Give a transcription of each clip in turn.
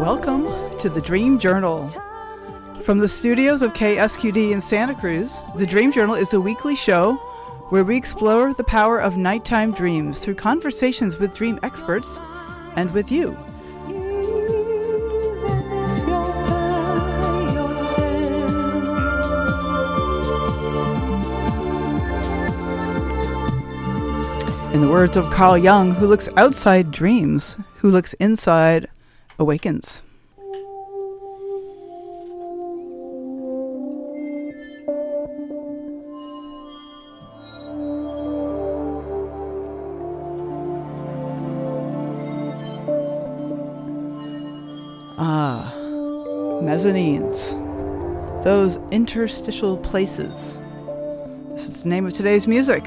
Welcome to the Dream Journal. From the studios of KSQD in Santa Cruz, the Dream Journal is a weekly show where we explore the power of nighttime dreams through conversations with dream experts and with you. In the words of Carl Jung, who looks outside dreams, who looks inside awakens. Mezzanines. Those interstitial places. This is the name of today's music.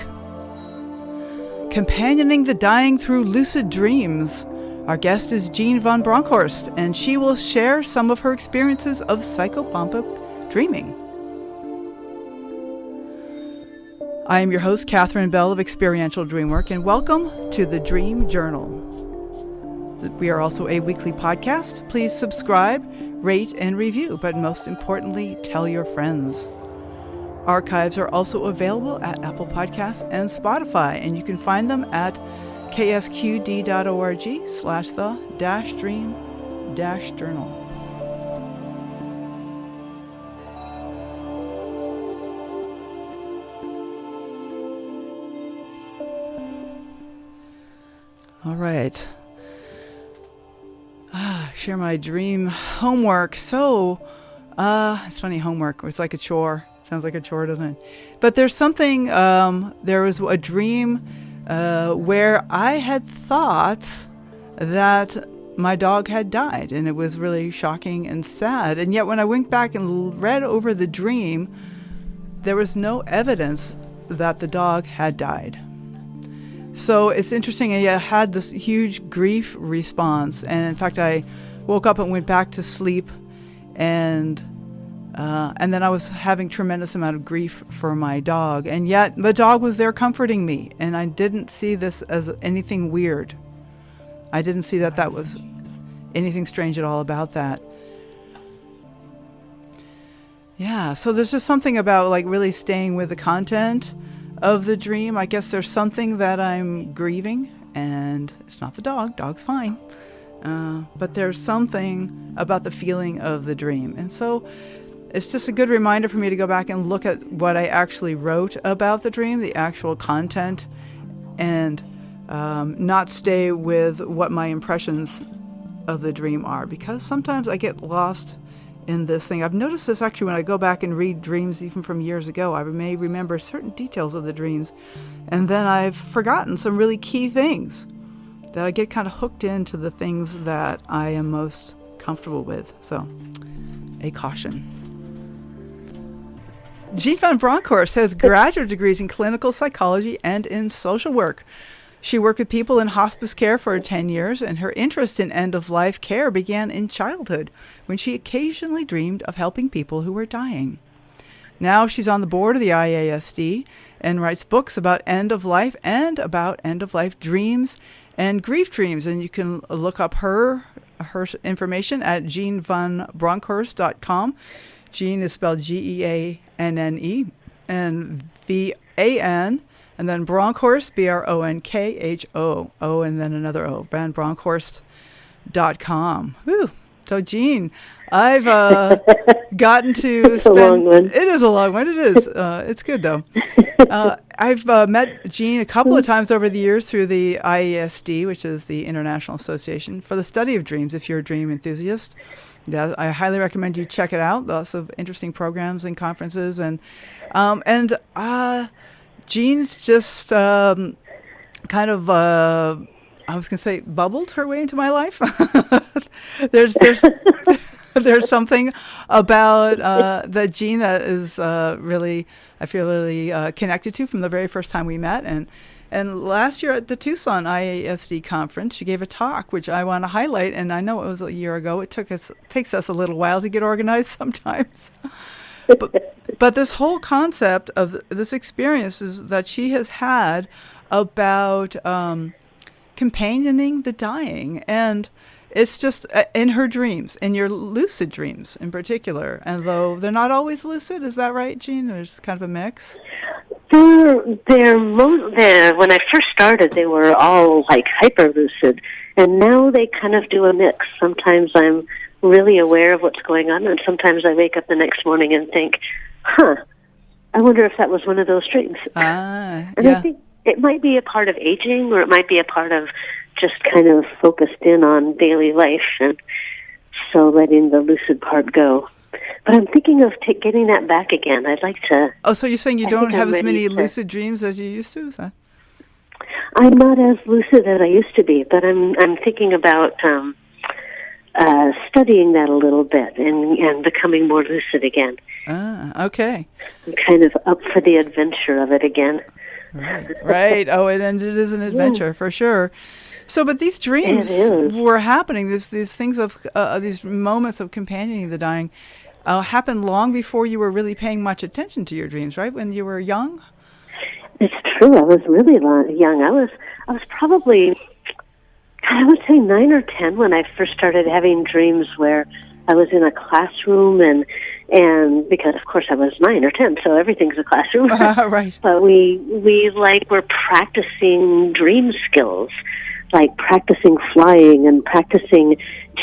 Companioning the dying through lucid dreams. Our guest is Jeanne van Bronkhorst, and she will share some of her experiences of psychopompic dreaming. I am your host, Catherine Bell of Experiential Dreamwork, and welcome to the Dream Journal. We are also a weekly podcast. Please subscribe, rate, and review, but most importantly, tell your friends. Archives are also available at Apple Podcasts and Spotify, and you can find them at ksqd.org/the-dream-journal. All right. Share my dream homework. So, it's funny, homework. It's like a chore. Sounds like a chore, doesn't it? But there's something, there was a dream where I had thought that my dog had died, and it was really shocking and sad. And yet when I went back and read over the dream, there was no evidence that the dog had died. So it's interesting. I had this huge grief response, and in fact, I woke up and went back to sleep, and then I was having tremendous amount of grief for my dog, and yet the dog was there comforting me, and I didn't see this as anything weird. I didn't see that was anything strange at all about that. Yeah, so there's just something about like really staying with the content of the dream. I guess there's something that I'm grieving, and it's not the dog. Dog's fine. But there's something about the feeling of the dream. And so it's just a good reminder for me to go back and look at what I actually wrote about the dream, the actual content, and not stay with what my impressions of the dream are, because sometimes I get lost in this thing. I've noticed this actually when I go back and read dreams even from years ago. I may remember certain details of the dreams, and then I've forgotten some really key things that I get kind of hooked into the things that I am most comfortable with. So, a caution. Jeanne van Bronkhorst has graduate degrees in clinical psychology and in social work. She worked with people in hospice care for 10 years, and her interest in end-of-life care began in childhood, when she occasionally dreamed of helping people who were dying. Now she's on the board of the IASD and writes books about end-of-life and about end-of-life dreams and grief dreams. And you can look up her information at jeannevanbronkhorst.com. Jeanne is spelled Geanne and VAN. And then Bronkhorst, Bronkho, O, and then another O, vanbronkhorst.com. Whew. So, Jeanne, I've gotten to spend... a long one. It is a long one. It is. It's good, though. I've met Jeanne a couple of times over the years through the IASD, which is the International Association for the Study of Dreams, if you're a dream enthusiast. Yeah, I highly recommend you check it out. Lots of interesting programs and conferences. And Jeanne's just kind of, I was going to say, bubbled her way into my life. There's something about that Jeanne that is really, I feel really connected to from the very first time we met. And last year at the Tucson IASD conference, she gave a talk, which I want to highlight. And I know it was a year ago. It takes us a little while to get organized sometimes. But this whole concept of this experience is that she has had about companioning the dying. And It's just in her dreams, in your lucid dreams in particular. And though they're not always lucid, is that right, Jeanne? There's kind of a mix? When I first started, they were all like hyper-lucid. And now they kind of do a mix. Sometimes I'm really aware of what's going on, and sometimes I wake up the next morning and think, I wonder if that was one of those dreams. And I think it might be a part of aging, or it might be a part of just kind of focused in on daily life, and so letting the lucid part go. But I'm thinking of getting that back again. I'd like to... Oh, so you're saying you don't have as many lucid dreams as you used to? Is that? I'm not as lucid as I used to be, but I'm thinking about studying that a little bit and becoming more lucid again. Okay. I'm kind of up for the adventure of it again. Right. Oh, it is an adventure for sure. So, but these dreams were happening. These things of these moments of companioning the dying happened long before you were really paying much attention to your dreams, right? When you were young. It's true. I was really young. I was probably, I would say 9 or 10 when I first started having dreams where I was in a classroom and because of course I was 9 or 10, so everything's a classroom. Right. But we were practicing dream skills, like practicing flying and practicing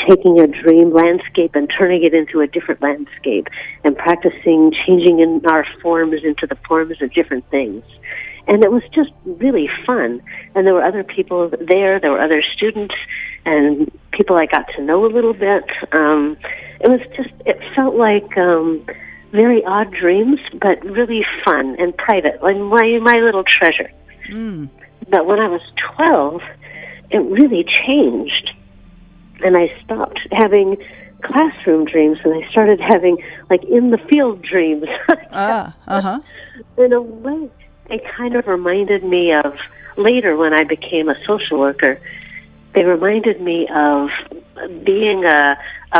taking a dream landscape and turning it into a different landscape, and practicing changing in our forms into the forms of different things. And it was just really fun. And there were other people there. There were other students and people I got to know a little bit. It felt like very odd dreams, but really fun and private, like my little treasure. But when I was 12, it really changed. And I stopped having classroom dreams, and I started having, like, in-the-field dreams. In a way, it kind of reminded me of, later when I became a social worker, they reminded me of being a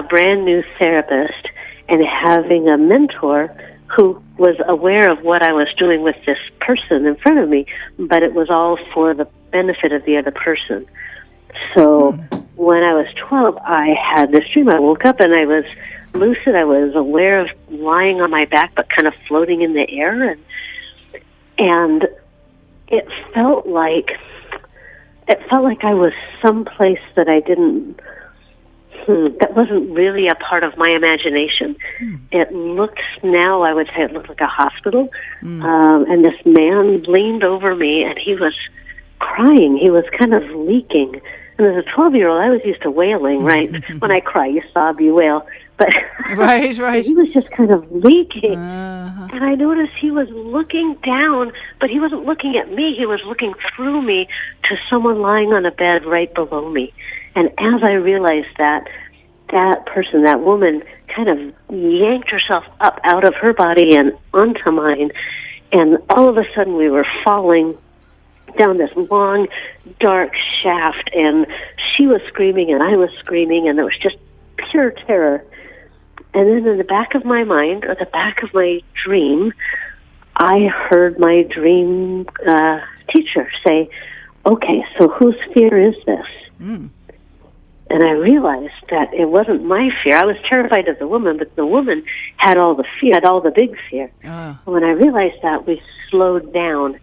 brand new therapist and having a mentor who was aware of what I was doing with this person in front of me, but it was all for the benefit of the other person. So when I was 12, I had this dream. I woke up and I was lucid. I was aware of lying on my back but kind of floating in the air, and it felt like I was someplace that I didn't, that wasn't really a part of my imagination. It looked, now I would say it looked like a hospital, and this man leaned over me and he was crying. He was kind of leaking. And as a 12-year-old, I was used to wailing, right? When I cry, you sob, you wail. But right. He was just kind of leaking. And I noticed he was looking down, but he wasn't looking at me. He was looking through me to someone lying on a bed right below me. And as I realized that person, that woman, kind of yanked herself up out of her body and onto mine. And all of a sudden we were falling down this long, dark shaft, and she was screaming and I was screaming, and there was just pure terror. And then in the back of my mind, or the back of my dream, I heard my dream teacher say, "Okay, so whose fear is this?" And I realized that it wasn't my fear. I was terrified of the woman, but the woman had all the fear, had all the big fear. When I realized that, we slowed down.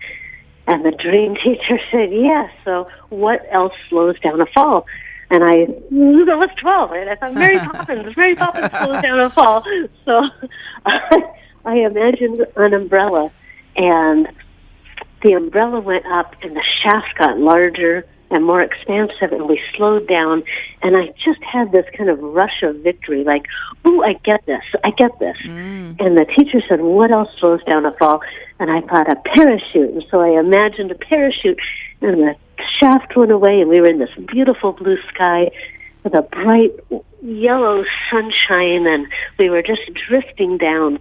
And the dream teacher said, "Yes, so what else slows down a fall?" And I was 12, and I thought, Mary Poppins slows down a fall. So I imagined an umbrella, and the umbrella went up, and the shaft got larger and more expansive, and we slowed down, and I just had this kind of rush of victory, like, "Ooh, I get this. And the teacher said, "What else slows down a fall?" And I thought, a parachute. And so I imagined a parachute, and the shaft went away, and we were in this beautiful blue sky with a bright yellow sunshine, and we were just drifting down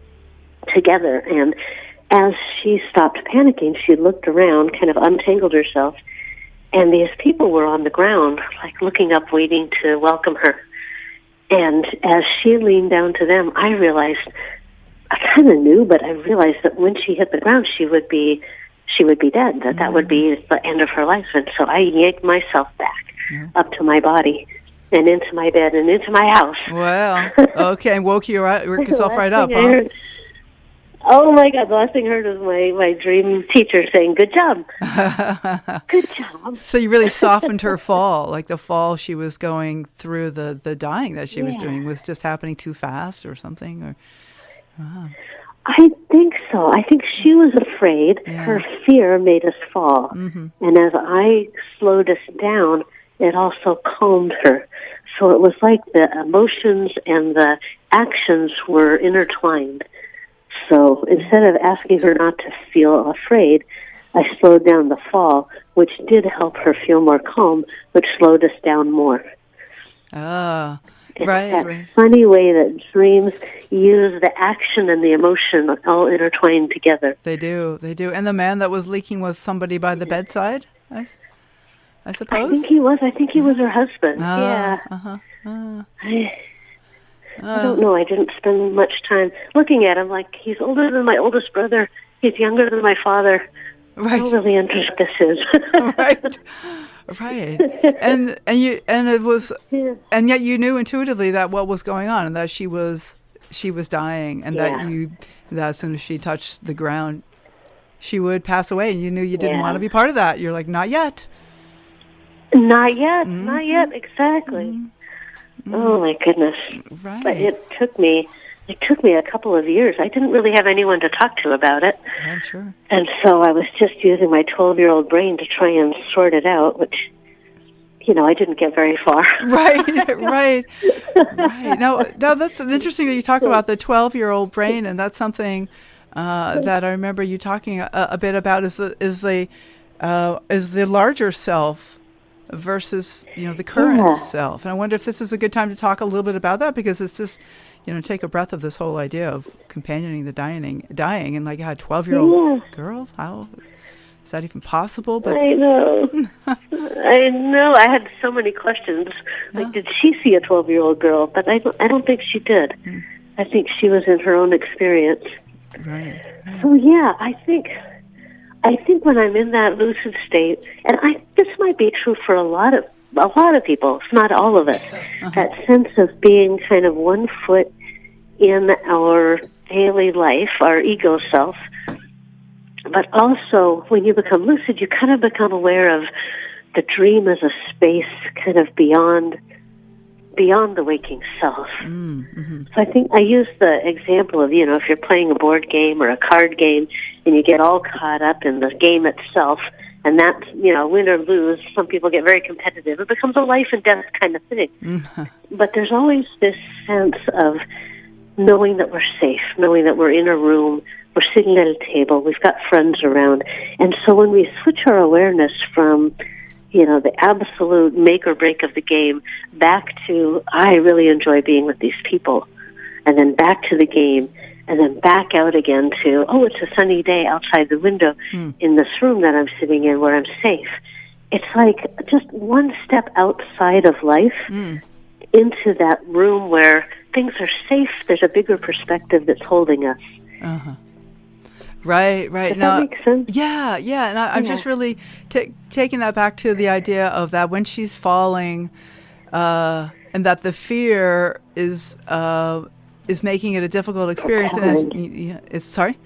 together. And as she stopped panicking, she looked around, kind of untangled herself, and these people were on the ground, like looking up, waiting to welcome her. And as she leaned down to them, I realized, I kind of knew, but I realized that when she hit the ground, she would be dead, that would be the end of her life. And so I yanked myself back up to my body, and into my bed and into my house. Well, okay, woke yourself right up, huh? Heard, oh my God! The last thing I heard was my dream teacher saying, "Good job, good job." So you really softened her fall, like the fall she was going through, the dying that she was doing was just happening too fast or something, or. Wow. I think so. I think she was afraid. Yeah. Her fear made us fall. Mm-hmm. And as I slowed us down, it also calmed her. So it was like the emotions and the actions were intertwined. So instead of asking her not to feel afraid, I slowed down the fall, which did help her feel more calm, which slowed us down more. Ah. It's right, that right. funny way that dreams use the action and the emotion all intertwined together. They do. And the man that was leaking was somebody by the bedside, I suppose? I think he was. I think he was her husband. Yeah. I don't know. I didn't spend much time looking at him. Like, he's older than my oldest brother. He's younger than my father. Right. I'm really interested this is. Right. Right, and it was, and yet you knew intuitively that what was going on, and that she was dying, and that as soon as she touched the ground, she would pass away, and you knew you didn't want to be part of that. You're like, not yet, not yet, not yet, exactly. Mm-hmm. Oh my goodness! Right, but it took me a couple of years. I didn't really have anyone to talk to about it. I'm sure. And so I was just using my 12-year-old brain to try and sort it out, which, I didn't get very far. Right. No, that's interesting that you talk about the 12-year-old brain, and that's something that I remember you talking a bit about is the larger self versus the current self. And I wonder if this is a good time to talk a little bit about that, because it's just take a breath of this whole idea of companioning the dying, and like, 12-year-old girls. How is that even possible? But I know. I had so many questions. Like, did she see a 12-year-old girl? But I don't think she did. I think she was in her own experience. Right. So I think when I'm in that lucid state, and this might be true for a lot of people, if not all of us, that sense of being kind of one foot in our daily life, our ego self, but also when you become lucid, you kind of become aware of the dream as a space kind of beyond the waking self. Mm-hmm. So I think I use the example of, if you're playing a board game or a card game and you get all caught up in the game itself, and that's, win or lose, some people get very competitive. It becomes a life and death kind of thing. Mm-hmm. But there's always this sense of knowing that we're safe, knowing that we're in a room, we're sitting at a table, we've got friends around. And so when we switch our awareness from, the absolute make or break of the game back to, I really enjoy being with these people, and then back to the game, and then back out again to, it's a sunny day outside the window in this room that I'm sitting in where I'm safe. It's like just one step outside of life into that room where things are safe. There's a bigger perspective that's holding us. Uh-huh. Right. Does that make sense? Yeah. And I'm just really taking that back to the idea of that when she's falling, and that the fear is making it a difficult experience. And it's sorry.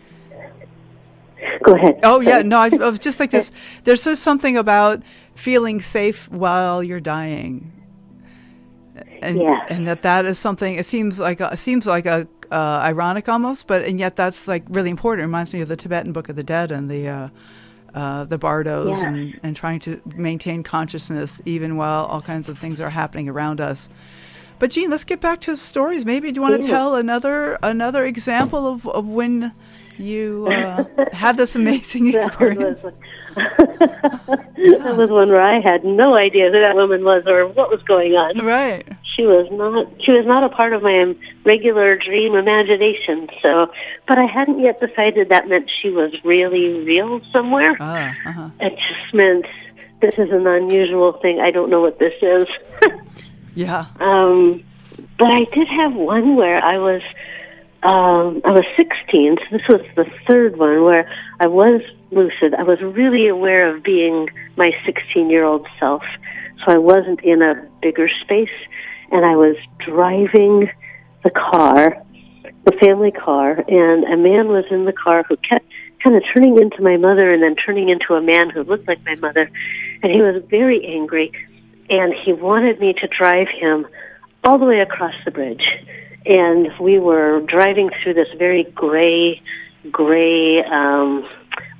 Go ahead. Oh yeah, no. I was just like this. There's just something about feeling safe while you're dying, and that is something. It seems like a ironic almost, and yet that's like really important. It reminds me of the Tibetan Book of the Dead and the bardos and trying to maintain consciousness even while all kinds of things are happening around us. But Jeanne, let's get back to stories. Maybe do you want to tell another example of when you had this amazing experience? That was one where I had no idea who that woman was or what was going on. Right. She was not a part of my regular dream imagination. So, but I hadn't yet decided that meant she was really real somewhere. It just meant this is an unusual thing. I don't know what this is. Yeah. But I did have one where I was 16, so this was the third one where I was lucid. I was really aware of being my 16-year-old self. so I wasn't in a bigger space, and I was driving the car, the family car, and a man was in the car who kept kind of turning into my mother and then turning into a man who looked like my mother, and he was very angry, and he wanted me to drive him all the way across the bridge. And we were driving through this very gray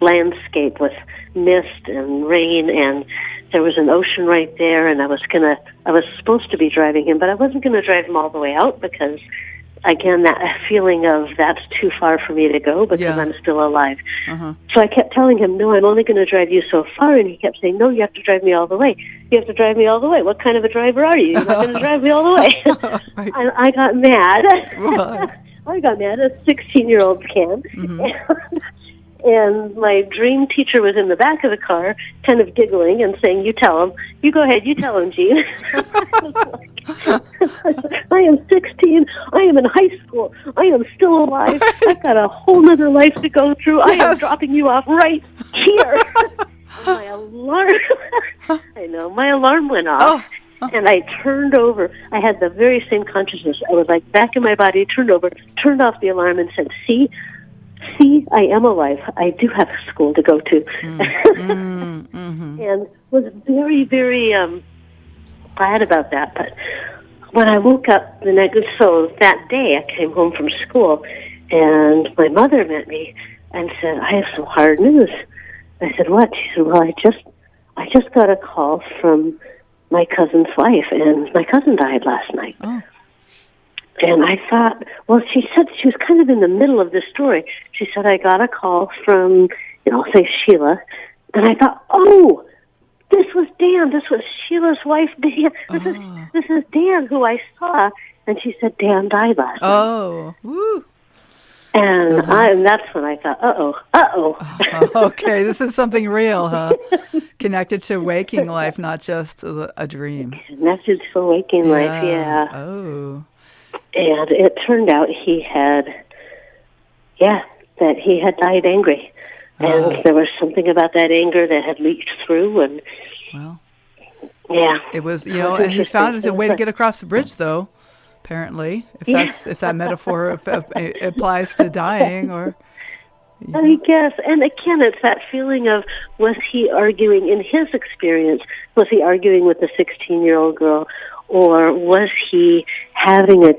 landscape with mist and rain, and there was an ocean right there, and I was supposed to be driving him, but I wasn't going to drive him all the way out because, again, that feeling of that's too far for me to go because I'm still alive. Uh-huh. So I kept telling him, no, I'm only going to drive you so far, and he kept saying, no, you have to drive me all the way. You have to drive me all the way. What kind of a driver are you? You're not going to drive me all the way. Right. I got mad. Right. I got mad, as 16-year-olds can. Mm-hmm. And my dream teacher was in the back of the car, kind of giggling and saying, you tell him. You go ahead, you tell him, Jeanne. I am 16. I am in high school. I am still alive. I've got a whole other life to go through. Yes. I am dropping you off right here. My alarm, my alarm went off. Oh. And I turned over. I had the very same consciousness. I was like back in my body, turned over, turned off the alarm and said, see, I am alive. I do have a school to go to. Mm-hmm. And was very, very glad about that. But when I woke up so that day I came home from school, and my mother met me and said, I have some hard news. I said, what? She said, well, I just got a call from my cousin's wife, and my cousin died last night. Oh. And I thought, well, she said she was kind of in the middle of this story. She said, I got a call from, say Sheila. And I thought, oh, this was Dan. This was Sheila's wife, Dan. This is Dan, who I saw. And she said, Dan died last night. Oh, woo. And that's when I thought, uh-oh. Okay, this is something real, huh? Connected to waking life, not just a dream. Connected to waking life, yeah. Oh. And it turned out that he had died angry. And there was something about that anger that had leaked through, and it was, and he found a way to get across the bridge, though, apparently, if that metaphor applies to dying, or... I guess, and again, it's that feeling of, was he arguing, in his experience, was he arguing with the 16-year-old girl, or was he having was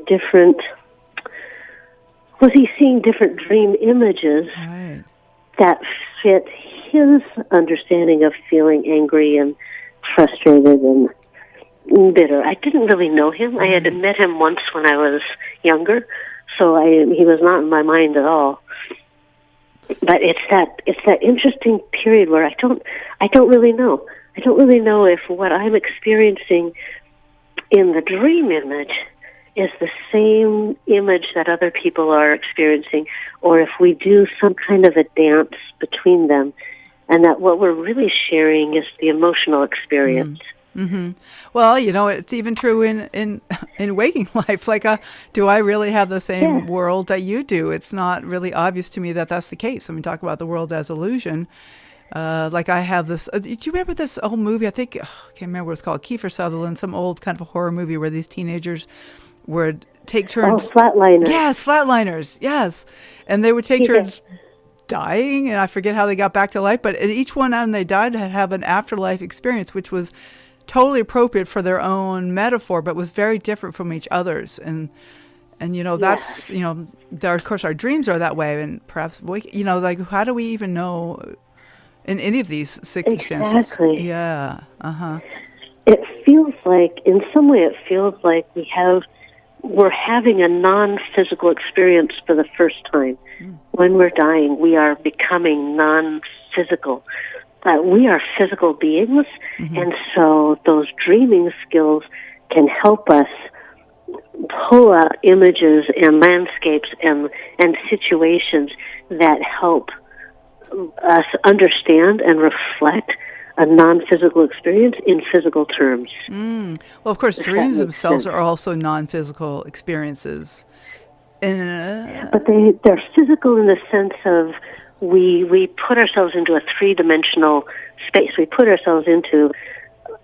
he seeing different dream images that fit his understanding of feeling angry and frustrated and bitter? I didn't really know him. I had met him once when I was younger, so he was not in my mind at all. But it's that interesting period where I don't really know. I don't really know if what I'm experiencing in the dream image is the same image that other people are experiencing, or if we do some kind of a dance between them, and that what we're really sharing is the emotional experience. Mm-hmm. Well, it's even true in waking life. Like, do I really have the same world that you do? It's not really obvious to me that that's the case. I mean, talk about the world as illusion. Like I have this, do you remember this old movie? I think, I can't remember what it's called, Kiefer Sutherland, some old kind of a horror movie where these teenagers would take turns. Oh, Flatliners. Yes, Flatliners, yes. And they would take turns dying, and I forget how they got back to life, but each one when they died had have an afterlife experience, which was totally appropriate for their own metaphor, but was very different from each other's. And that's, of course, our dreams are that way, and perhaps, like, how do we even know in any of these circumstances? Exactly. Yeah. Uh-huh. It feels like, in some way, we're having a non-physical experience for the first time. When we're dying, we are becoming non-physical. We are physical beings, and so those dreaming skills can help us pull up images and landscapes and situations that help us understand and reflect a non-physical experience in physical terms. Well, of course, dreams themselves are also non-physical experiences. But they're physical in the sense of we put ourselves into a three-dimensional space. We put ourselves into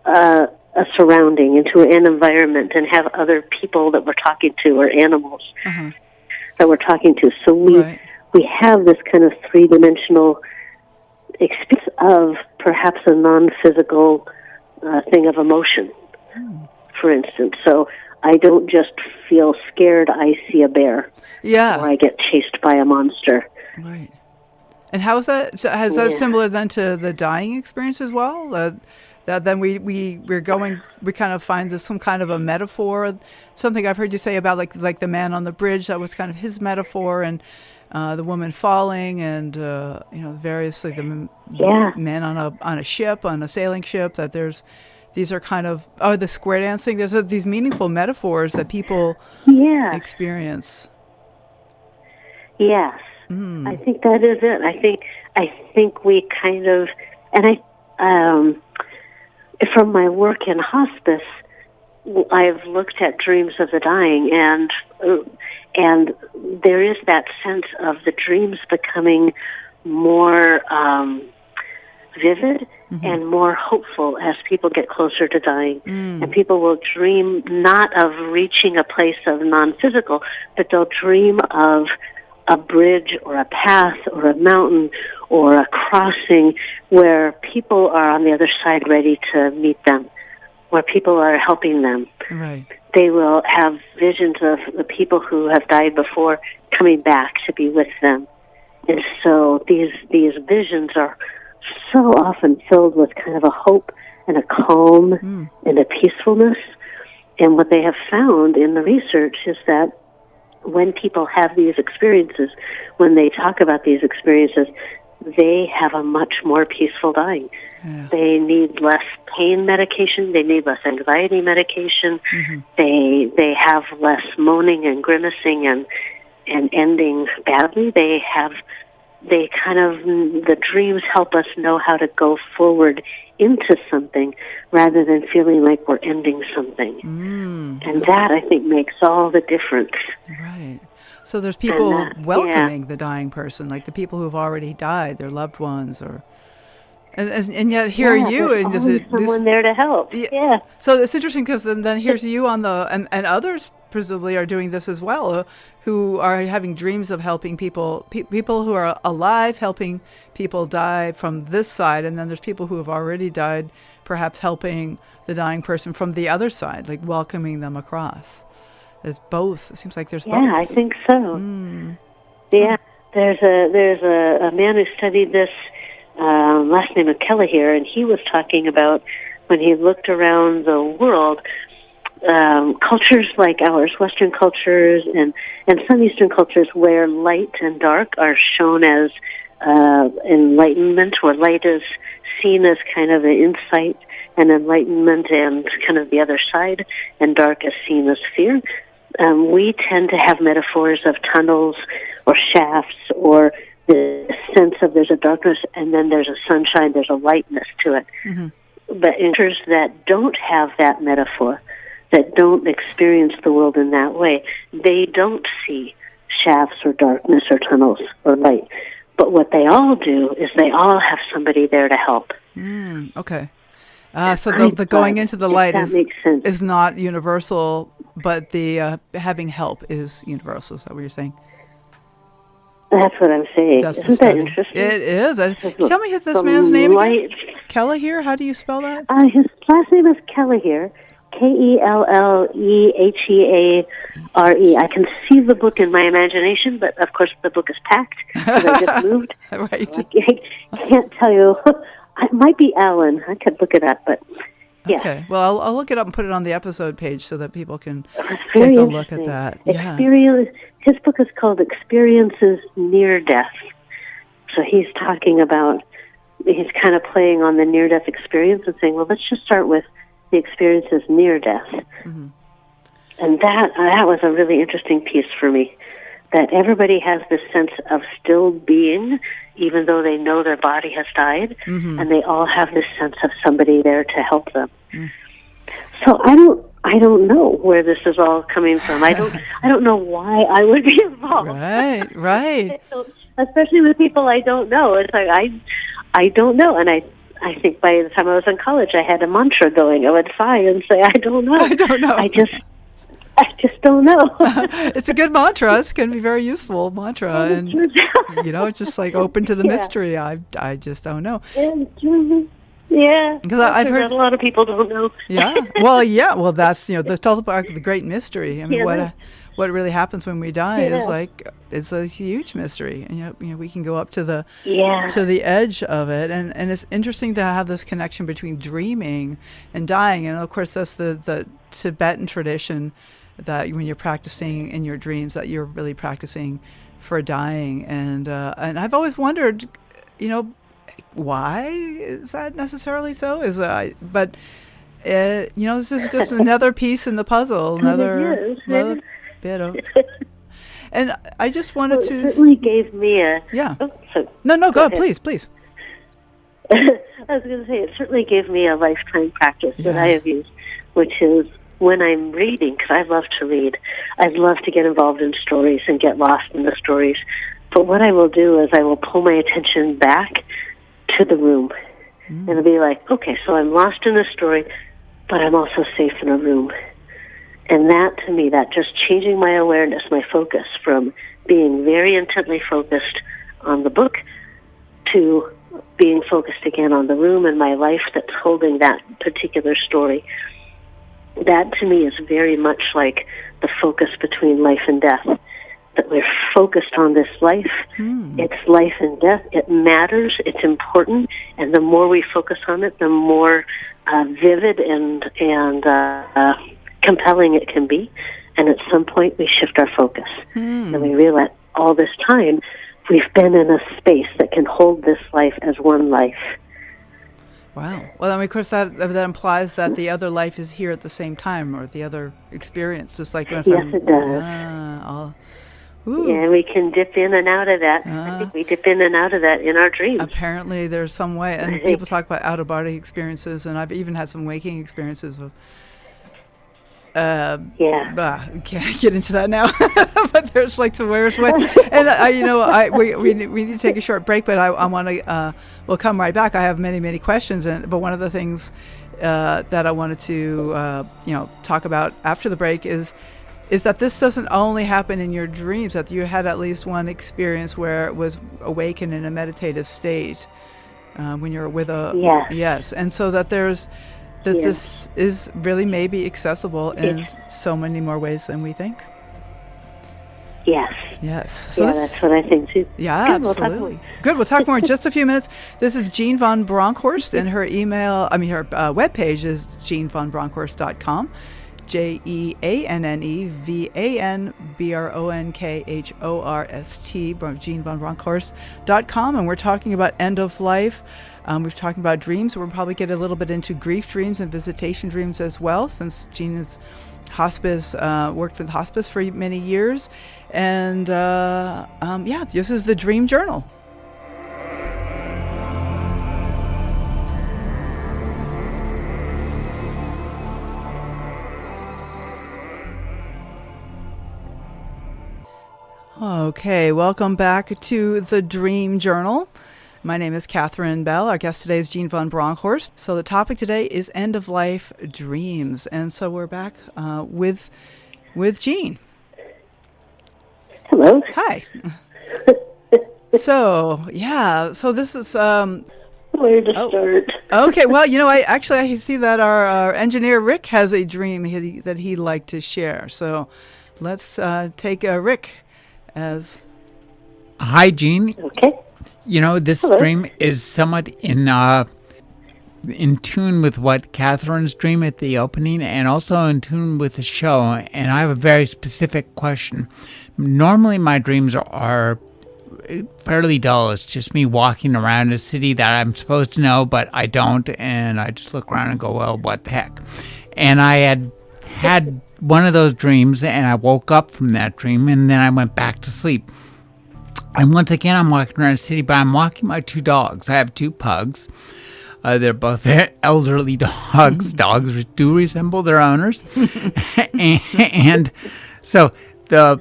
a a surrounding, into an environment, and have other people that we're talking to, or animals that we're talking to. So we have this kind of three-dimensional experience of perhaps a non-physical thing of emotion, for instance. So I don't just feel scared, I see a bear. Yeah. Or I get chased by a monster. Right. And how is that? So is that similar then to the dying experience as well? That then we kind of find this some kind of a metaphor. Something I've heard you say about like the man on the bridge, that was kind of his metaphor, and the woman falling, and various like the men on a ship, on a sailing ship. That these are kind of the square dancing. There's these meaningful metaphors that people experience. Yes, I think that is it. I think we kind of, and from my work in hospice, I've looked at dreams of the dying, and there is that sense of the dreams becoming more vivid and more hopeful as people get closer to dying. And people will dream not of reaching a place of non-physical, but they'll dream of a bridge or a path or a mountain or a crossing where people are on the other side ready to meet them, where people are helping them. Right. They will have visions of the people who have died before coming back to be with them. And so these visions are so often filled with kind of a hope and a calm and a peacefulness. And what they have found in the research is that when people have these experiences, when they talk about these experiences, they have a much more peaceful dying. Yeah. They need less pain medication. They need less anxiety medication. They have less moaning and grimacing and ending badly. The dreams help us know how to go forward into something rather than feeling like we're ending something. And that, I think, makes all the difference. Right. So there's people welcoming the dying person, like the people who've already died, their loved ones, and yet here are you, and there's someone there to help. Yeah. So it's interesting because then here's you on and others presumably are doing this as well, who are having dreams of helping people, people who are alive, helping people die from this side, and then there's people who have already died, perhaps helping the dying person from the other side, like welcoming them across. There's both. It seems like there's both. Yeah, I think so. Yeah, there's a man who studied this, last name of Kelleher, and he was talking about when he looked around the world, cultures like ours, Western cultures and some Eastern cultures, where light and dark are shown as enlightenment, where light is seen as kind of an insight and enlightenment and kind of the other side, and dark is seen as fear. We tend to have metaphors of tunnels or shafts, or the sense of there's a darkness and then there's a sunshine, there's a lightness to it. But in cultures that don't have that metaphor, that don't experience the world in that way, they don't see shafts or darkness or tunnels or light. But what they all do is they all have somebody there to help. Okay. So the going into the light is not universal, but the having help is universal. Is that what you're saying? That's what I'm saying. Isn't that interesting? It is. Tell me this man's name again. Kelleher? How do you spell that? His last name is Kelleher. Kelleheare. I can see the book in my imagination, but of course the book is packed because I just moved. Right. So I can't tell you. It might be Alan. I could look it up, but yeah. Okay. Well, I'll look it up and put it on the episode page so that people can take a look at that. His book is called Experiences Near Death. So he's talking about, he's kind of playing on the near-death experience and saying, well, let's just start with the experiences near death. And that was a really interesting piece for me, that everybody has this sense of still being, even though they know their body has died, and they all have this sense of somebody there to help them. So I don't know where this is all coming from. I don't know why I would be involved. Right. Especially with people I don't know. It's like I don't know, and I think by the time I was in college, I had a mantra going. I would sigh and say, I don't know. I don't know. I just don't know. It's a good mantra. It's going to be very useful mantra. And, it's just like open to the mystery. I just don't know. Yeah. Because I've heard a lot of people don't know. Yeah. Well, that's, the total arc of the great mystery. I mean, what really happens when we die is a huge mystery. And, we can go up to the edge of it. And it's interesting to have this connection between dreaming and dying. And of course, that's the Tibetan tradition, that when you're practicing in your dreams, that you're really practicing for dying. And I've always wondered, why is that necessarily so? But this is just another piece in the puzzle, another bit of. And I just wanted to. It certainly gave me a. Yeah. No, go ahead, please. I was going to say, it certainly gave me a lifetime practice that I have used, which is when I'm reading, because I love to read, I love to get involved in stories and get lost in the stories. But what I will do is I will pull my attention back to the room. And it'll be like, okay, so I'm lost in a story, but I'm also safe in a room. And that, to me, that just changing my awareness, my focus from being very intently focused on the book to being focused again on the room and my life that's holding that particular story. That, to me, is very much like the focus between life and death. That we're focused on this life. It's life and death. It matters. It's important. And the more we focus on it, the more vivid and compelling it can be. And at some point, we shift our focus. And we realize all this time, we've been in a space that can hold this life as one life. Wow. Well, then, of course, that implies that the other life is here at the same time, or the other experience, just like it does. Yeah, we can dip in and out of that. I think we dip in and out of that in our dreams. Apparently, there's some way. And people talk about out-of-body experiences, and I've even had some waking experiences of. We can't get into that now. But there's like some weirdest way. And we need to take a short break, but I want to. We'll come right back. I have many questions, but one of the things that I wanted to talk about after the break is that this doesn't only happen in your dreams. That you had at least one experience where it was awakened in a meditative state when you're with a yes, and so that there's. This is really maybe accessible in so many more ways than we think. Yes. So that's what I think too. Yeah, good, absolutely. We'll talk more in just a few minutes. This is Jeanne van Bronkhorst, and her her webpage is jeannevanbronkhorst.com. JeanneVanBronkhorst, JeannevanBronkhorst.com, and we're talking about end of life. We're talking about dreams. We'll probably get a little bit into grief dreams and visitation dreams as well, since Jeanne is hospice, worked with hospice for many years. And this is the Dream Journal. Okay, welcome back to the Dream Journal. My name is Catherine Bell. Our guest today is Jeanne van Bronkhorst. So the topic today is end-of-life dreams. And so we're back with Jeanne. Hello. Hi. So this is... Where to start? Okay, well, I see that our engineer Rick has a dream that he'd like to share. So let's take Rick as... Hi, Jeanne. Okay. This dream is somewhat in tune with what Catherine's dream at the opening, and also in tune with the show. And I have a very specific question. Normally, my dreams are fairly dull. It's just me walking around a city that I'm supposed to know, but I don't. And I just look around and go, well, what the heck? And I had one of those dreams, and I woke up from that dream, and then I went back to sleep. And once again, I'm walking around the city, but I'm walking my two dogs. I have two pugs. They're both elderly dogs. Dogs do resemble their owners. And so the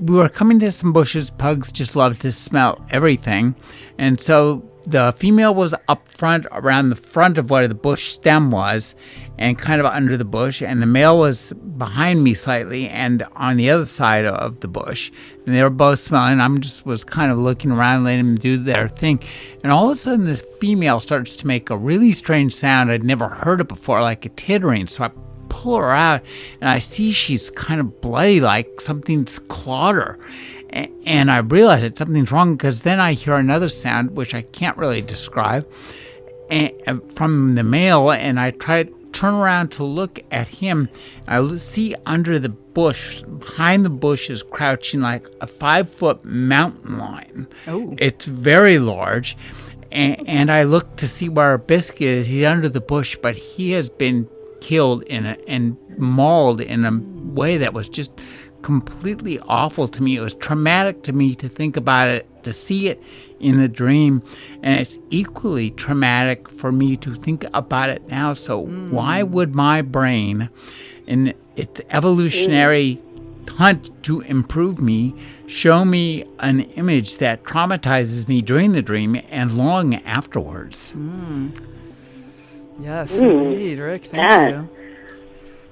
we were coming to some bushes. Pugs just love to smell everything. And so the female was up front, around the front of where the bush stem was, and kind of under the bush. And the male was behind me slightly and on the other side of the bush. And they were both smelling. Was kind of looking around, letting them do their thing. And all of a sudden, the female starts to make a really strange sound. I'd never heard it before, like a tittering. So I pull her out, and I see she's kind of bloody, like something's clawed her. And I realize that something's wrong, because then I hear another sound, which I can't really describe, from the male, and I try to turn around to look at him. I see under the bush, behind the bush, is crouching like a 5-foot mountain lion. Oh. It's very large. And I look to see where our Biscuit is. He's under the bush, but he has been killed and mauled in a way that was just completely awful to me. It was traumatic to me to think about it, to see it in the dream, and it's equally traumatic for me to think about it now. So why would my brain, in its evolutionary hunt to improve me, show me an image that traumatizes me during the dream and long afterwards? Yes, indeed, Rick. Thank you.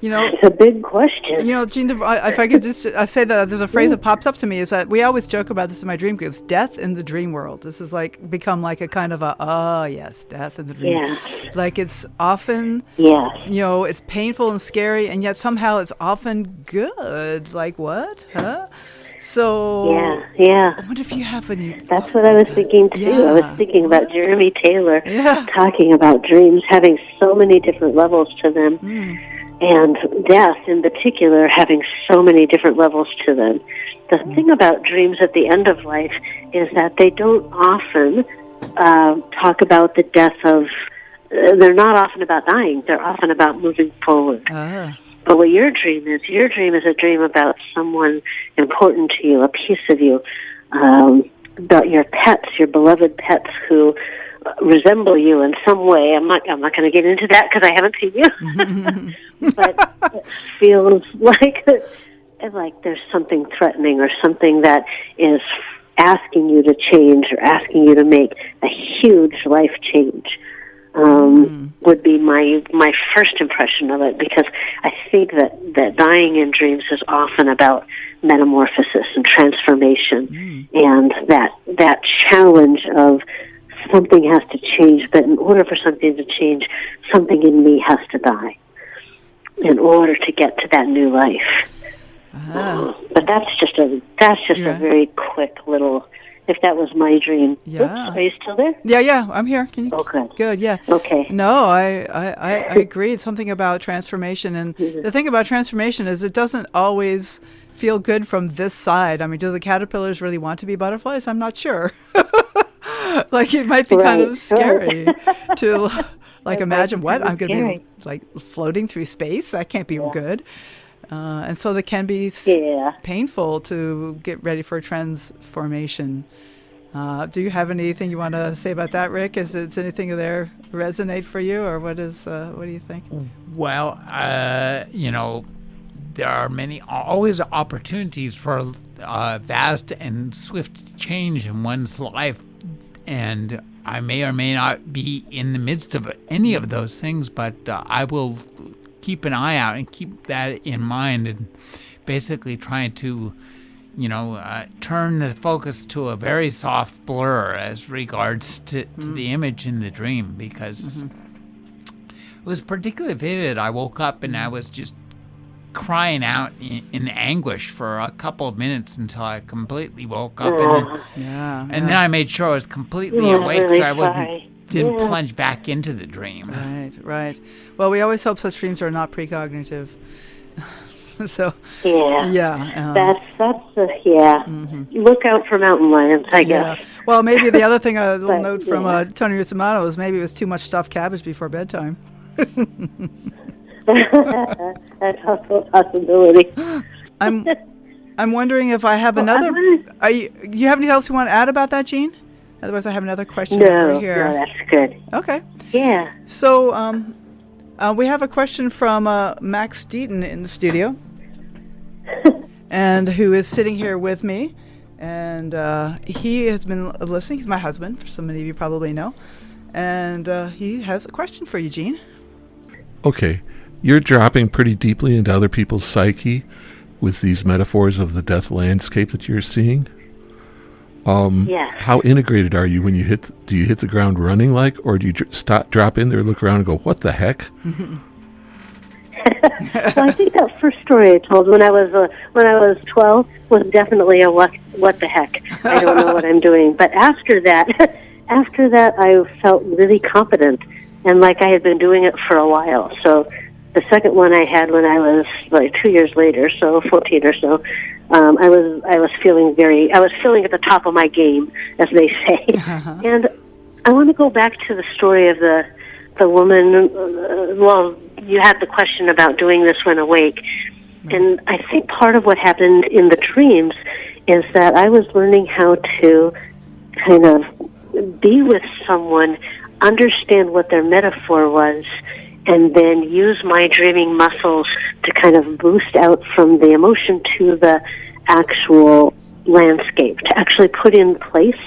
You know, it's a big question. You know, Jeanne, if I could just say that there's a phrase that pops up to me, is that we always joke about this in my dream groups: death in the dream world. This is like become like a kind of death in the dream. Yeah. Like it's often, Yes. you know, it's painful and scary, and yet somehow it's often good. Like what? Huh? So Yeah. I wonder if you have any. That's what I was thinking too. Yeah. I was thinking about Jeremy Taylor Yeah. talking about dreams having so many different levels to them, and death in particular having so many different levels to them. The thing about dreams at the end of life is that they don't often talk about the death of. They're not often about dying. They're often about moving forward. But what your dream is a dream about someone important to you, a piece of you, about your pets, your beloved pets who resemble you in some way. I'm not going to get into that because I haven't seen you. But it feels like there's something threatening or something that is asking you to change or asking you to make a huge life change. Would be my first impression of it, because I think that dying in dreams is often about metamorphosis and transformation, and that challenge of something has to change, but in order for something to change, something in me has to die in order to get to that new life. But that's just a very quick little. If that was my dream. Yeah. Oops, are you still there? Yeah, I'm here. Can you? Okay. Good, yeah. Okay. No, I agree. It's something about transformation. And the thing about transformation is it doesn't always feel good from this side. I mean, do the caterpillars really want to be butterflies? I'm not sure. Like, it might be kind of scary to, like, imagine what? I'm going to be, like, floating through space? That can't be good. And so that can be painful to get ready for transformation. Do you have anything you want to say about that, Rick? Is anything there resonate for you, or what do you think? Well, there are always opportunities for vast and swift change in one's life, and I may or may not be in the midst of any of those things, but I will keep an eye out and keep that in mind, and basically trying to, turn the focus to a very soft blur as regards to the image in the dream, because it was particularly vivid. I woke up and I was just crying out in anguish for a couple of minutes until I completely woke up, and then I made sure I was completely awake, really so I didn't plunge back into the dream. Right. Well, we always hope such dreams are not precognitive. So that's Look out for mountain lions, I guess. Well, maybe the other thing, a little note from Tony Russomano, is maybe it was too much stuffed cabbage before bedtime. That's also a possibility. I'm wondering if I have another. Do you have anything else you want to add about that, Jeanne? Otherwise, I have another question over here. No, that's good. Okay. Yeah. So we have a question from Max Deaton in the studio. and who is sitting here with me. And he has been listening. He's my husband, for so many of you probably know. And he has a question for you, Jeanne. Okay. You're dropping pretty deeply into other people's psyche with these metaphors of the death landscape that you're seeing. Yes. How integrated are you when you do you hit the ground running or do you drop in there, look around and go, what the heck? So I think that first story I told when I was 12 was definitely a what the heck. I don't know what I'm doing. But after that I felt really confident and like I had been doing it for a while. So the second one I had when I was like 2 years later, so 14 or so, I was feeling at the top of my game, as they say. Uh-huh. And I want to go back to the story of the woman. Well, you had the question about doing this when awake, and I think part of what happened in the dreams is that I was learning how to kind of be with someone, understand what their metaphor was, and then use my dreaming muscles to kind of boost out from the emotion to the actual landscape, to actually put in place.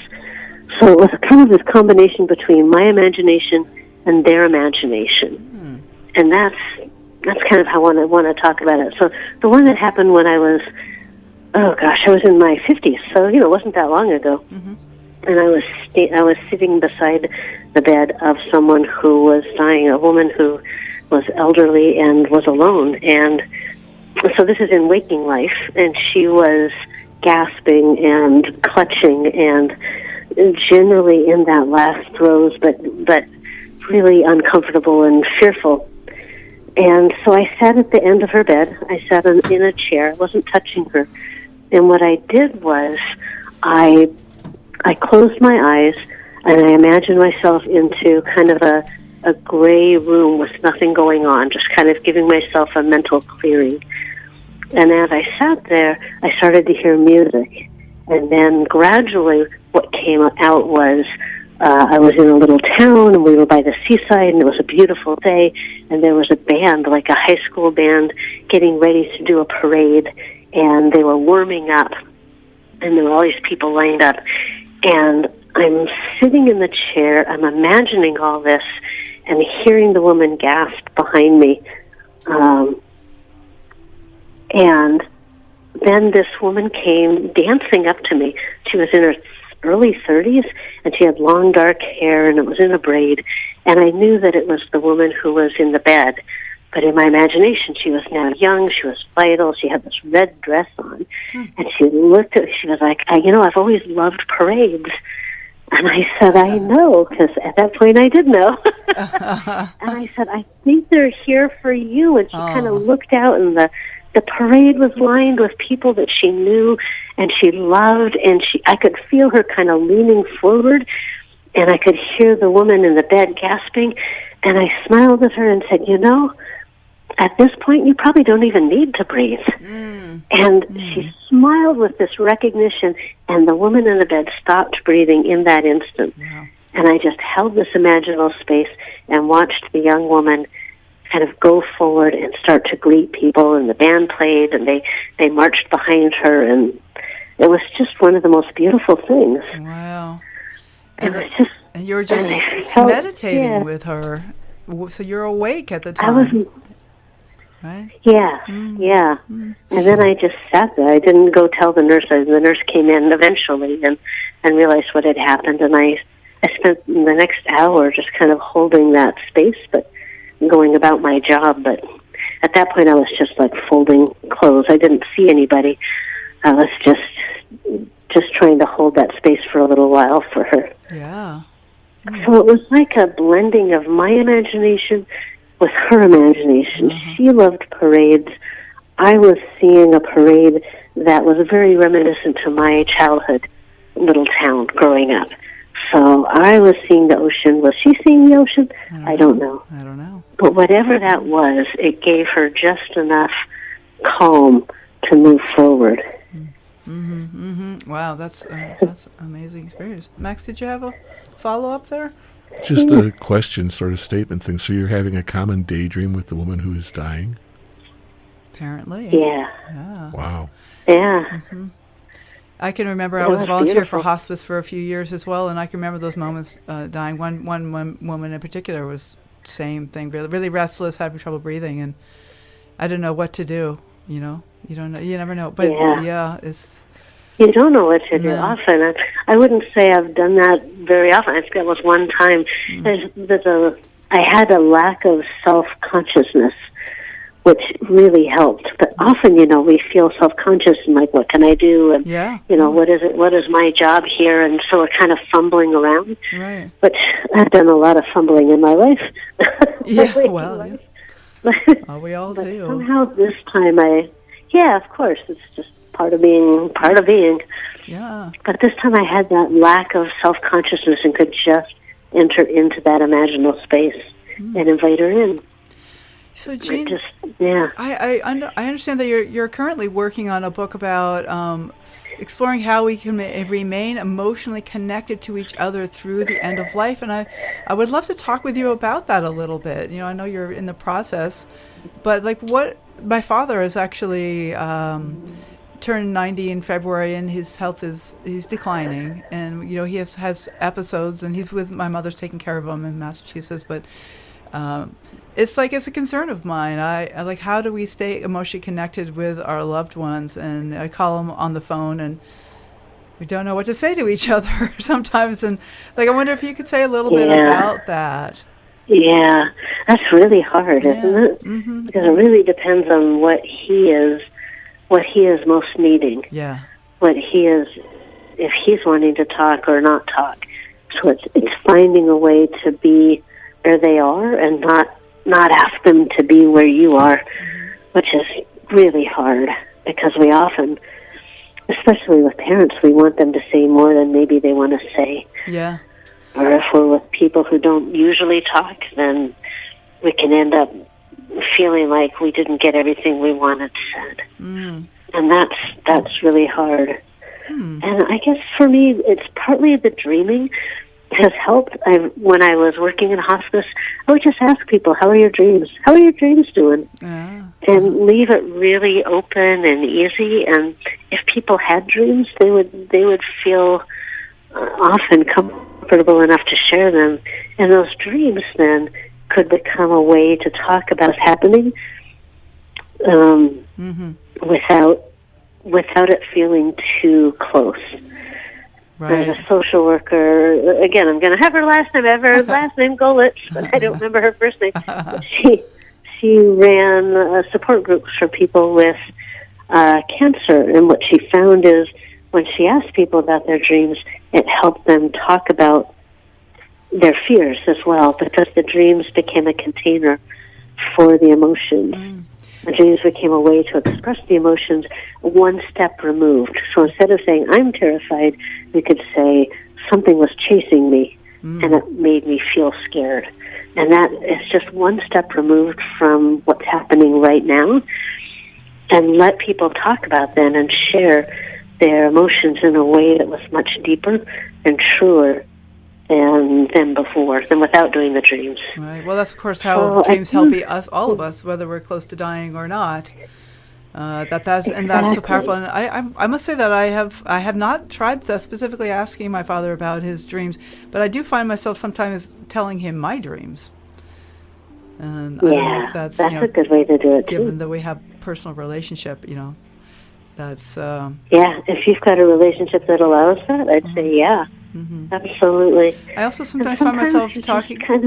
So it was kind of this combination between my imagination and their imagination. And that's kind of how I want to talk about it. So the one that happened when I was in my 50s, so, it wasn't that long ago. Mm-hmm. And I was sitting beside the bed of someone who was dying, a woman who was elderly and was alone. And so this is in waking life, and she was gasping and clutching and generally in that last throes, but really uncomfortable and fearful. And so I sat at the end of her bed. I sat in a chair. I wasn't touching her. And what I did was I closed my eyes and I imagined myself into kind of a gray room with nothing going on, just kind of giving myself a mental clearing. And as I sat there, I started to hear music. And then gradually what came out was I was in a little town, and we were by the seaside, and it was a beautiful day, and there was a band, like a high school band, getting ready to do a parade, and they were warming up, and there were all these people lined up. And I'm sitting in the chair, I'm imagining all this, and hearing the woman gasp behind me. And then this woman came dancing up to me. She was in her early 30s, and she had long dark hair, and it was in a braid. And I knew that it was the woman who was in the bed. But in my imagination, she was now young, she was vital, she had this red dress on. And she looked at me, she was like, I've always loved parades. And I said, I know, because at that point I did know. And I said, I think they're here for you. And she kind of looked out, and the parade was lined with people that she knew and she loved, and I could feel her kind of leaning forward, and I could hear the woman in the bed gasping, and I smiled at her and said, at this point you probably don't even need to breathe. And she smiled with this recognition, and the woman in the bed stopped breathing in that instant. Wow. And I just held this imaginal space and watched the young woman kind of go forward and start to greet people, and the band played, and they marched behind her, and it was just one of the most beautiful things. Wow. And it was just, and you were just felt, meditating with her, so you're awake at the time. Right? Yeah, yeah. And then I just sat there. I didn't go tell the nurse. The nurse came in eventually and realized what had happened, and I spent the next hour just kind of holding that space, but going about my job. But at that point I was just like folding clothes. I didn't see anybody. I was just trying to hold that space for a little while for her. Yeah. So it was like a blending of my imagination with her imagination. She loved parades. I was seeing a parade that was very reminiscent to my childhood little town growing up. So I was seeing the ocean. Was she seeing the ocean? I don't know. But whatever that was, it gave her just enough calm to move forward. Wow, that's amazing experience. Max, did you have a follow-up there? Just a question, sort of statement thing. So you're having a common daydream with the woman who is dying? Apparently. Yeah. Wow. Yeah. I can remember I It was was volunteer for beautiful. hospice for a few years as well, and I can remember those moments dying. One woman in particular was same thing, really, really restless, having trouble breathing, and I didn't know what to do. You know, you don't know, you never know. But Yeah. it's You don't know what to do No. often. I wouldn't say I've done that very often. I think it was one time. I had a lack of self-consciousness, which really helped. But often, we feel self-conscious and like, what can I do? And, what is it? What is my job here? And so we're kind of fumbling around. right. But I've done a lot of fumbling in my life. Yeah, well, oh, we all But do. somehow this time of course, it's just part of being. Yeah. But this time I had that lack of self-consciousness and could just enter into that imaginal space and invite her in. So, Jeanne, Yeah. I understand that you're currently working on a book about exploring how we can remain emotionally connected to each other through the end of life, and I would love to talk with you about that a little bit. I know you're in the process, but my father is actually turned 90 in February, and his health he's declining, and he has episodes, and he's with my mother's taking care of him in Massachusetts, but it's a concern of mine. I like, how do we stay emotionally connected with our loved ones? And I call them on the phone, and we don't know what to say to each other sometimes, and I wonder if you could say a little bit about that. Yeah, that's really hard, isn't it? Mm-hmm. Because it really depends on what he is most needing. Yeah. What he is, if he's wanting to talk or not talk. So it's finding a way to be where they are and not ask them to be where you are, which is really hard because we often, especially with parents, we want them to say more than maybe they want to say. Yeah. Or if we're with people who don't usually talk, then we can end up feeling like we didn't get everything we wanted said. And that's really hard. And I guess for me, it's partly the dreaming has helped. When I was working in hospice, I would just ask people, how are your dreams? How are your dreams doing? And leave it really open and easy. And if people had dreams, they would feel often comfortable enough to share them. And those dreams then could become a way to talk about what's happening without it feeling too close. Right. As a social worker, again, I'm going to have her last name Golitz, but I don't remember her first name. But she ran support groups for people with cancer, and what she found is when she asked people about their dreams, it helped them talk about their fears as well, because the dreams became a container for the emotions. The dreams became a way to express the emotions one step removed. So instead of saying, I'm terrified, we could say, something was chasing me, and it made me feel scared. And that is just one step removed from what's happening right now. And let people talk about then and share their emotions in a way that was much deeper and truer than before, than without doing the dreams. Right. Well, that's of course how dreams help all of us, whether we're close to dying or not. That's so powerful. And I must say that I have not tried specifically asking my father about his dreams, but I do find myself sometimes telling him my dreams. And I don't know if that's a good way to do it given too. that we have personal relationship, that's if you've got a relationship that allows that, I'd say absolutely. I also sometimes find myself talking. Sorry.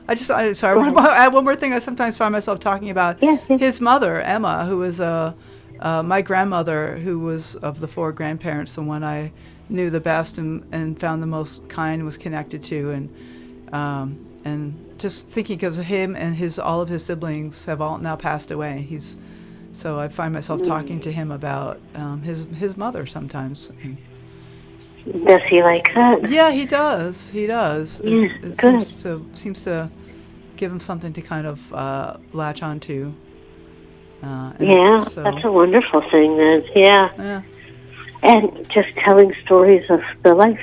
I want to add one more thing. I sometimes find myself talking about his mother, Emma, who was my grandmother, who was of the four grandparents, the one I knew the best and found the most kind, was connected to, and just thinking of him and all of his siblings have all now passed away. So I find myself talking to him about his mother sometimes. Does he like that? Yeah, he does. Yeah, it seems to give him something to kind of latch onto. That's a wonderful thing then. Yeah. And just telling stories of the life.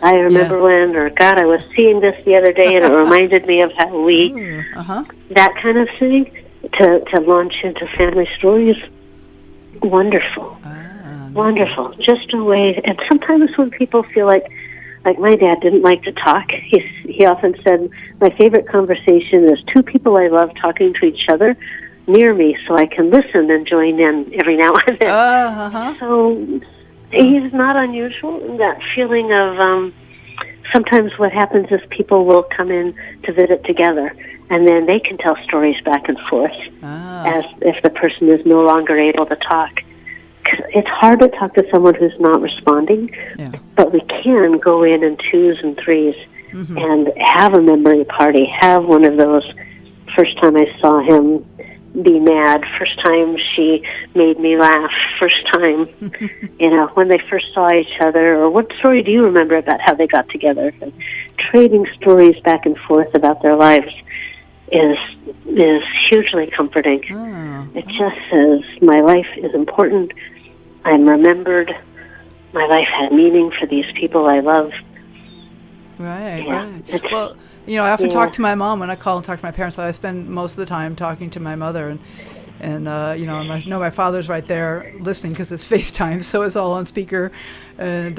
I remember I was seeing this the other day, and it reminded me of how we, that kind of thing, to launch into family stories. wonderful. Wonderful. Just a way. And sometimes when people feel like my dad didn't like to talk, he often said, my favorite conversation is two people I love talking to each other near me so I can listen and join in every now and then. So he's not unusual in that feeling of sometimes what happens is people will come in to visit together, and then they can tell stories back and forth as if the person is no longer able to talk. 'Cause it's hard to talk to someone who's not responding, but we can go in twos and threes and have a memory party, have one of those first time I saw him be mad, first time she made me laugh, first time, when they first saw each other, or what story do you remember about how they got together? And trading stories back and forth about their lives is hugely comforting. It just says, my life is important, I'm remembered, my life had meaning for these people I love. Right. Well, I often talk to my mom when I call and talk to my parents. I spend most of the time talking to my mother, and I know my father's right there listening because it's FaceTime, so it's all on speaker, and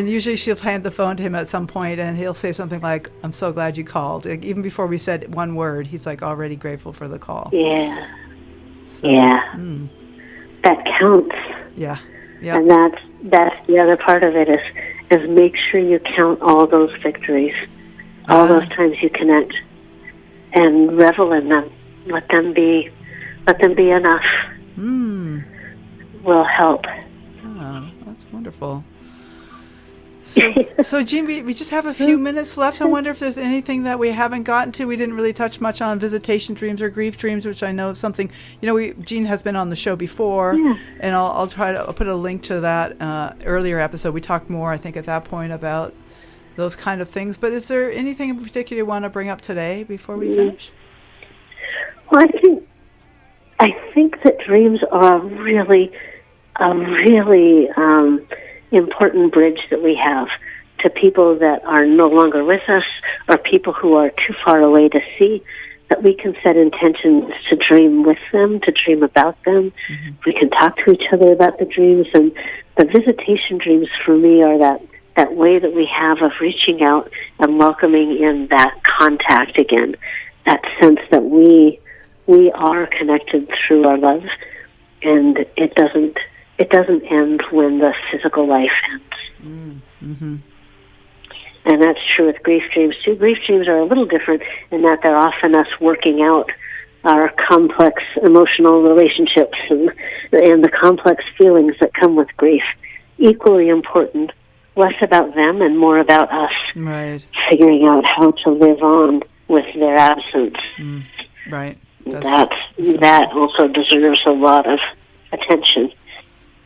usually she'll hand the phone to him at some point, and he'll say something like, "I'm so glad you called." Like, even before we said one word, he's like already grateful for the call. That counts. Yeah. And that's the other part of it is make sure you count all those victories. All those times you connect, and revel in them. Let them be enough. Will help. Oh, that's wonderful. So Jeanne, we just have a few minutes left. I wonder if there's anything that we haven't gotten to. We didn't really touch much on visitation dreams or grief dreams, which I know is something. Jeanne has been on the show before, and I'll put a link to that earlier episode. We talked more, I think, at that point about those kind of things. But is there anything in particular you want to bring up today before we finish? Well, I think that dreams are a really important bridge that we have to people that are no longer with us, or people who are too far away to see, that we can set intentions to dream with them, to dream about them. We can talk to each other about the dreams, and the visitation dreams for me are that way that we have of reaching out and welcoming in that contact again, that sense that we are connected through our love, and it doesn't end when the physical life ends. And that's true with grief dreams too. Grief dreams are a little different in that they're often us working out our complex emotional relationships and the complex feelings that come with grief. Equally important, less about them and more about us. Right. Figuring out how to live on with their absence. Right. That also deserves a lot of attention.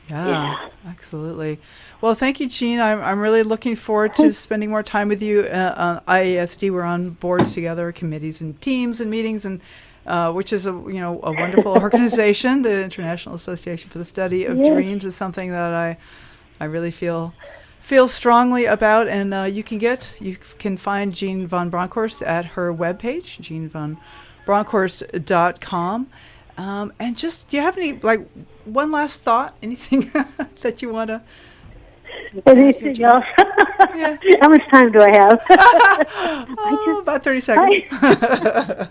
Yeah, absolutely. Well, thank you, Jeanne. I'm really looking forward to spending more time with you. On IASD, we're on boards together, committees and teams and meetings, and which is a wonderful organization. The International Association for the Study of Dreams is something that I really feel strongly about. And you can find Jeanne van Bronkhorst at her webpage, JeanneVanBronkhorst.com. And just, do you have any, one last thought? Anything that you want to? Anything else? How much time do I have? About 30 seconds. I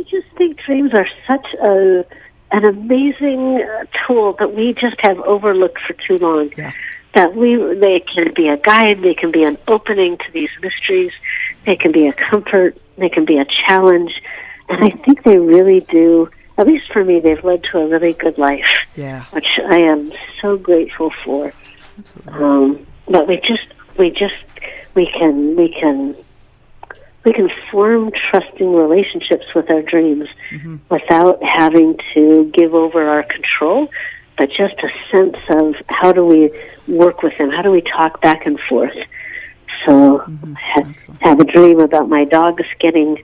just think dreams are such an amazing tool that we just have overlooked for too long. Yeah. That they can be a guide, they can be an opening to these mysteries, they can be a comfort, they can be a challenge, and I think they really do. At least for me, they've led to a really good life, which I am so grateful for. Absolutely. But we can form trusting relationships with our dreams without having to give over our control, but just a sense of how do we work with them, how do we talk back and forth. So have a dream about my dogs getting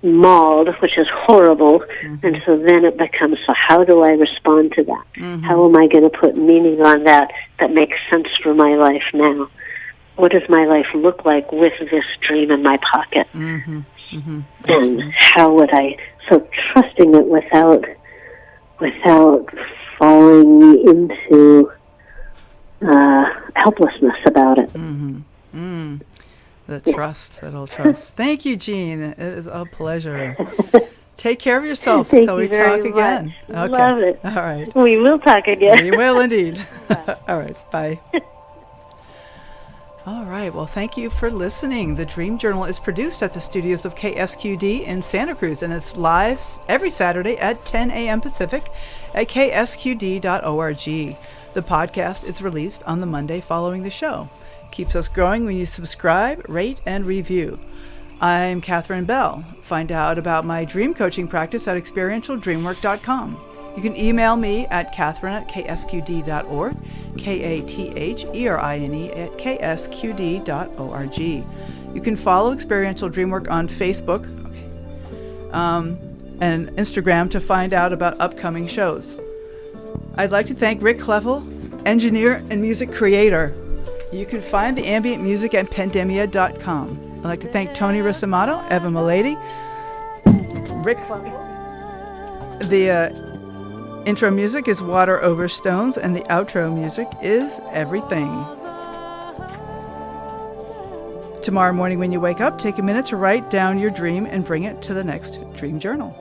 mauled, which is horrible, and so then it becomes, so how do I respond to that? How am I going to put meaning on that makes sense for my life now? What does my life look like with this dream in my pocket? And how would I, so trusting it without falling into helplessness about it. The trust, that old trust. Thank you, Jeanne. It is a pleasure. Take care of yourself Thank until we you very talk again. much. Okay. Love it. All right. We will talk again. We will indeed. All right. Bye. All right. Well, thank you for listening. The Dream Journal is produced at the studios of KSQD in Santa Cruz, and it's live every Saturday at 10 a.m. Pacific at ksqd.org. The podcast is released on the Monday following the show. Keeps us growing when you subscribe, rate, and review. I'm Catherine Bell. Find out about my dream coaching practice at experientialdreamwork.com. You can email me at catherine@ksqd.org, katherine@ksqd.org. You can follow Experiential Dreamwork on Facebook and Instagram to find out about upcoming shows. I'd like to thank Rick Kleffel, engineer and music creator. You can find the ambient music at pandemia.com. I'd like to thank Tony Rissamato, Eva Milady, Rick Kleffel. The intro music is Water Over Stones, and the outro music is Everything. Tomorrow morning when you wake up, take a minute to write down your dream and bring it to the next Dream Journal.